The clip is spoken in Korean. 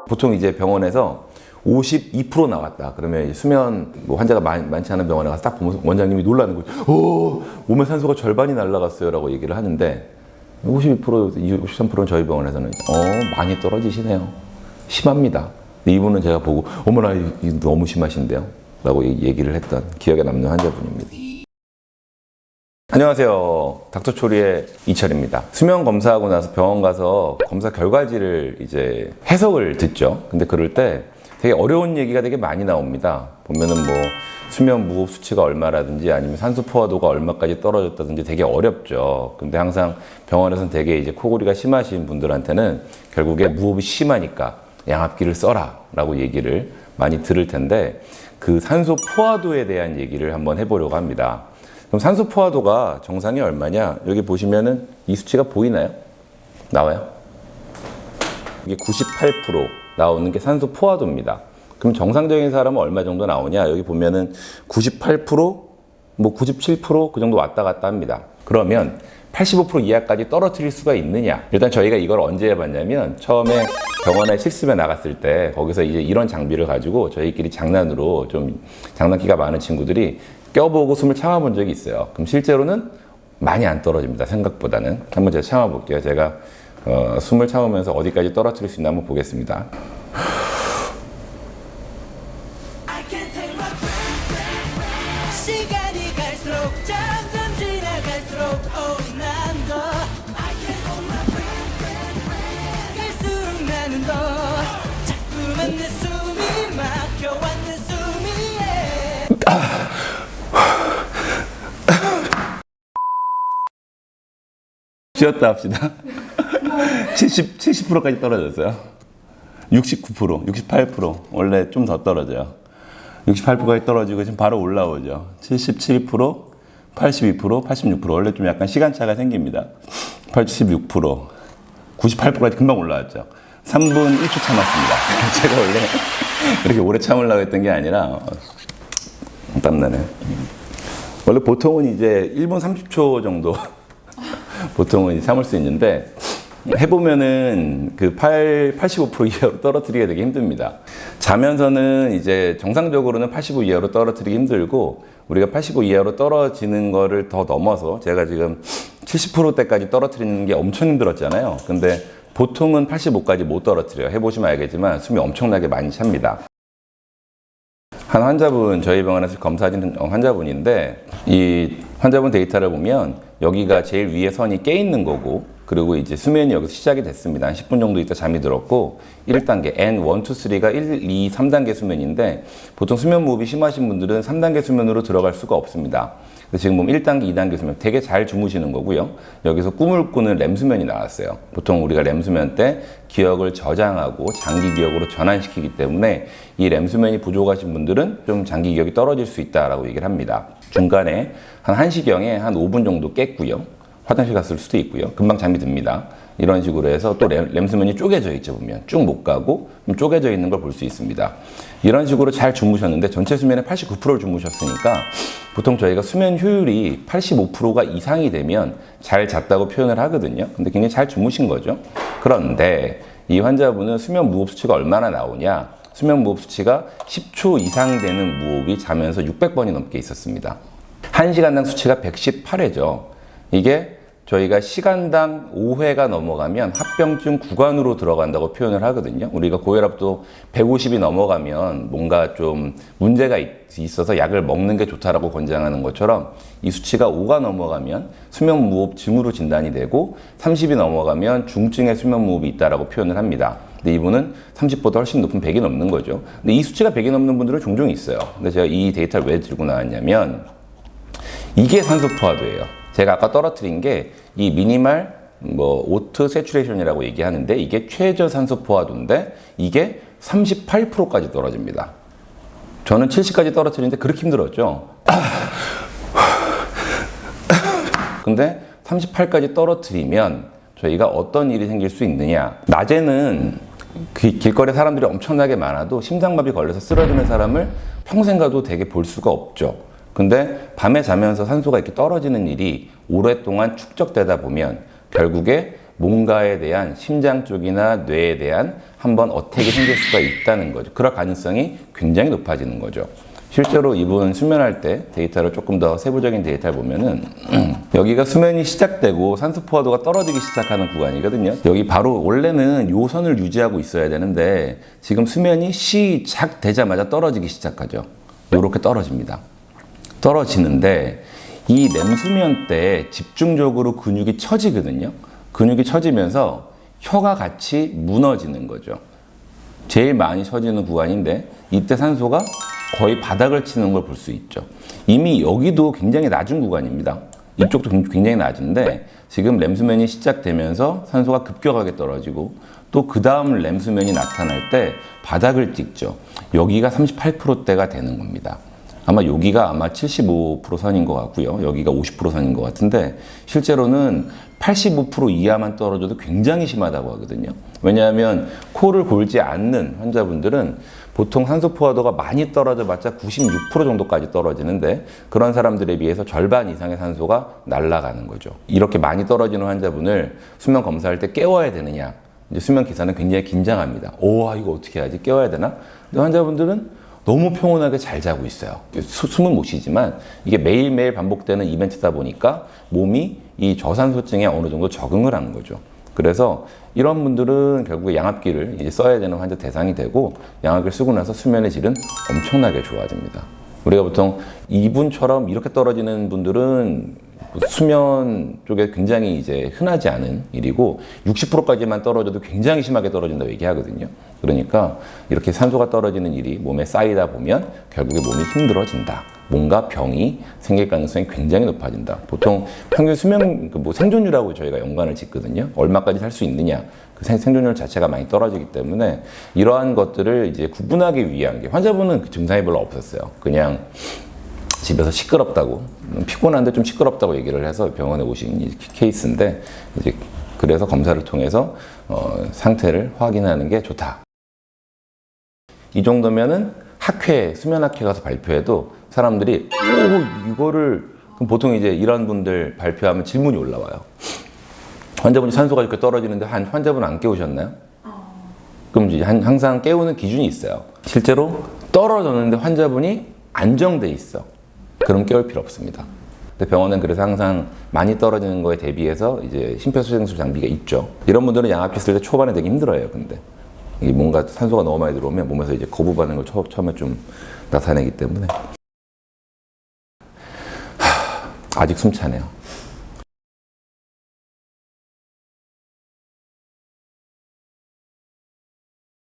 보통 이제 병원에서 52% 나왔다. 그러면 수면 환자가 많지 않은 병원에 가서 딱 보면 원장님이 놀라는 거죠. 몸의 산소가 절반이 날아갔어요 라고 얘기를 하는데 52%, 63%는 저희 병원에서는 많이 떨어지시네요. 심합니다. 근데 이분은 제가 보고 어머나 이거 너무 심하신데요 라고 얘기를 했던 기억에 남는 환자분입니다. 안녕하세요. 닥터초리의 이철입니다. 수면 검사하고 나서 병원 가서 검사 결과지를 이제 해석을 듣죠. 근데 그럴 때 되게 어려운 얘기가 되게 많이 나옵니다. 보면은 뭐 수면 무호흡 수치가 얼마라든지 아니면 산소 포화도가 얼마까지 떨어졌다든지 되게 어렵죠. 근데 항상 병원에서는 되게 이제 코골이가 심하신 분들한테는 결국에 무호흡이 심하니까 양압기를 써라 라고 얘기를 많이 들을 텐데 그 산소 포화도에 대한 얘기를 한번 해보려고 합니다. 그럼 산소 포화도가 정상이 얼마냐? 여기 보시면은 이 수치가 보이나요? 나와요? 이게 98% 나오는 게 산소 포화도입니다. 그럼 정상적인 사람은 얼마 정도 나오냐? 여기 보면은 98%, 뭐 97% 그 정도 왔다 갔다 합니다. 그러면 85% 이하까지 떨어뜨릴 수가 있느냐? 일단 저희가 이걸 언제 해봤냐면 처음에 병원에 실습에 나갔을 때 거기서 이제 이런 장비를 가지고 저희끼리 장난으로 좀 장난기가 많은 친구들이 껴보고 숨을 참아본 적이 있어요. 그럼 실제로는 많이 안 떨어집니다. 생각보다는. 한번 제가 참아볼게요. 제가 숨을 참으면서 어디까지 떨어뜨릴 수 있나 한번 보겠습니다. 시간이 갈수록 점점 지나갈수록 난더 갈수록 나는 더 자꾸만 내 숨이 막혀와 내 숨이 쉬었다 합시다. 70%까지 떨어졌어요. 69%, 68% 원래 좀 더 떨어져요. 68%까지 떨어지고 지금 바로 올라오죠. 77%, 82%, 86% 원래 좀 약간 시간차가 생깁니다. 86%, 98%까지 금방 올라왔죠. 3분 1초 참았습니다. 제가 원래 이렇게 오래 참으려고 했던 게 아니라 땀나네. 원래 보통은 이제 1분 30초 정도 보통은 참을 수 있는데 해보면은 그 85% 이하로 떨어뜨리기가 되게 힘듭니다. 자면서는 이제 정상적으로는 85 이하로 떨어뜨리기 힘들고 우리가 85 이하로 떨어지는 거를 더 넘어서 제가 지금 70%대까지 떨어뜨리는 게 엄청 힘들었잖아요. 근데 보통은 85까지 못 떨어뜨려요. 해보시면 알겠지만 숨이 엄청나게 많이 찹니다. 한 환자분, 저희 병원에서 검사하는 환자분인데 이 환자분 데이터를 보면 여기가 제일 위에 선이 깨 있는 거고 그리고 이제 수면이 여기서 시작이 됐습니다. 한 10분 정도 있다 잠이 들었고 1단계, N1, 2, 3가 1, 2, 3단계 수면인데 보통 수면 무호흡이 심하신 분들은 3단계 수면으로 들어갈 수가 없습니다. 지금 보면 1단계, 2단계 수면 되게 잘 주무시는 거고요. 여기서 꿈을 꾸는 렘 수면이 나왔어요. 보통 우리가 렘 수면 때 기억을 저장하고 장기 기억으로 전환시키기 때문에 이 렘 수면이 부족하신 분들은 좀 장기 기억이 떨어질 수 있다라고 얘기를 합니다. 중간에 한 1시경에 한 5분 정도 깼고요. 화장실 갔을 수도 있고요. 금방 잠이 듭니다. 이런 식으로 해서 또 렘 수면이 쪼개져 있죠. 보면 쭉 못 가고 좀 쪼개져 있는 걸 볼 수 있습니다. 이런 식으로 잘 주무셨는데 전체 수면의 89%를 주무셨으니까 보통 저희가 수면 효율이 85%가 이상이 되면 잘 잤다고 표현을 하거든요. 근데 굉장히 잘 주무신 거죠. 그런데 이 환자분은 수면 무호흡 수치가 얼마나 나오냐? 수면 무호흡 수치가 10초 이상 되는 무호흡이 자면서 600번이 넘게 있었습니다. 1시간당 수치가 118회죠. 이게 저희가 시간당 5회가 넘어가면 합병증 구간으로 들어간다고 표현을 하거든요. 우리가 고혈압도 150이 넘어가면 뭔가 좀 문제가 있어서 약을 먹는 게 좋다라고 권장하는 것처럼 이 수치가 5가 넘어가면 수면무호흡증으로 진단이 되고 30이 넘어가면 중증의 수면무호흡이 있다라고 표현을 합니다. 근데 이분은 30보다 훨씬 높은 100이 넘는 거죠. 근데 이 수치가 100이 넘는 분들은 종종 있어요. 근데 제가 이 데이터를 왜 들고 나왔냐면 이게 산소 포화도예요. 제가 아까 떨어뜨린 게 이 미니멀 오트 세츄레이션이라고 얘기하는데 이게 최저 산소 포화도인데 이게 38%까지 떨어집니다. 저는 70까지 떨어뜨리는데 그렇게 힘들었죠. 근데 38까지 떨어뜨리면 저희가 어떤 일이 생길 수 있느냐. 낮에는 길거리 사람들이 엄청나게 많아도 심장마비 걸려서 쓰러지는 사람을 평생 가도 되게 볼 수가 없죠. 근데 밤에 자면서 산소가 이렇게 떨어지는 일이 오랫동안 축적되다 보면 결국에 뭔가에 대한 심장 쪽이나 뇌에 대한 한번 어택이 생길 수가 있다는 거죠. 그럴 가능성이 굉장히 높아지는 거죠. 실제로 이분 수면할 때 데이터를 조금 더 세부적인 데이터를 보면은 여기가 수면이 시작되고 산소 포화도가 떨어지기 시작하는 구간이거든요. 여기 바로 원래는 요 선을 유지하고 있어야 되는데 지금 수면이 시작되자마자 떨어지기 시작하죠. 요렇게 떨어집니다. 떨어지는데 이 렘수면 때 집중적으로 근육이 처지거든요. 근육이 처지면서 혀가 같이 무너지는 거죠. 제일 많이 처지는 구간인데 이때 산소가 거의 바닥을 치는 걸 볼 수 있죠. 이미 여기도 굉장히 낮은 구간입니다. 이쪽도 굉장히 낮은데 지금 렘수면이 시작되면서 산소가 급격하게 떨어지고 또 그 다음 렘수면이 나타날 때 바닥을 찍죠. 여기가 38%대가 되는 겁니다. 아마 여기가 아마 75% 선인 것 같고요. 여기가 50% 선인 것 같은데 실제로는 85% 이하만 떨어져도 굉장히 심하다고 하거든요. 왜냐하면 코를 골지 않는 환자분들은 보통 산소 포화도가 많이 떨어져 봤자 96% 정도까지 떨어지는데 그런 사람들에 비해서 절반 이상의 산소가 날아가는 거죠. 이렇게 많이 떨어지는 환자분을 수면 검사할 때 깨워야 되느냐. 이제 수면 기사는 굉장히 긴장합니다. 오, 이거 어떻게 해야지? 깨워야 되나? 근데 환자분들은 너무 평온하게 잘 자고 있어요. 숨은 못 쉬지만 이게 매일매일 반복되는 이벤트다 보니까 몸이 이 저산소증에 어느 정도 적응을 한 거죠. 그래서 이런 분들은 결국에 양압기를 이제 써야 되는 환자 대상이 되고 양압기를 쓰고 나서 수면의 질은 엄청나게 좋아집니다. 우리가 보통 이분처럼 이렇게 떨어지는 분들은 수면 쪽에 굉장히 이제 흔하지 않은 일이고 60%까지만 떨어져도 굉장히 심하게 떨어진다고 얘기하거든요. 그러니까 이렇게 산소가 떨어지는 일이 몸에 쌓이다 보면 결국에 몸이 힘들어진다. 뭔가 병이 생길 가능성이 굉장히 높아진다. 보통 평균 수면 생존율하고 저희가 연관을 짓거든요. 얼마까지 살 수 있느냐. 그 생존율 자체가 많이 떨어지기 때문에 이러한 것들을 이제 구분하기 위한 게 환자분은 그 증상이 별로 없었어요. 그냥 집에서 시끄럽다고 피곤한데 좀 시끄럽다고 얘기를 해서 병원에 오신 케이스인데 이제 그래서 검사를 통해서 상태를 확인하는 게 좋다. 이 정도면은 학회 수면 학회 가서 발표해도 사람들이 오 이거를 그럼 보통 이제 이런 분들 발표하면 질문이 올라와요. 환자분이 산소가 이렇게 떨어지는데 환자분 안 깨우셨나요? 그럼 이제 항상 깨우는 기준이 있어요. 실제로 떨어졌는데 환자분이 안정돼 있어. 그럼 깨울 필요 없습니다. 근데 병원은 그래서 항상 많이 떨어지는 거에 대비해서 이제 심폐소생술 장비가 있죠. 이런 분들은 양압기 쓸 때 초반에 되게 힘들어요. 근데 이게 뭔가 산소가 너무 많이 들어오면 몸에서 이제 거부 반응을 처음에 좀 나타내기 때문에 아직 숨차네요.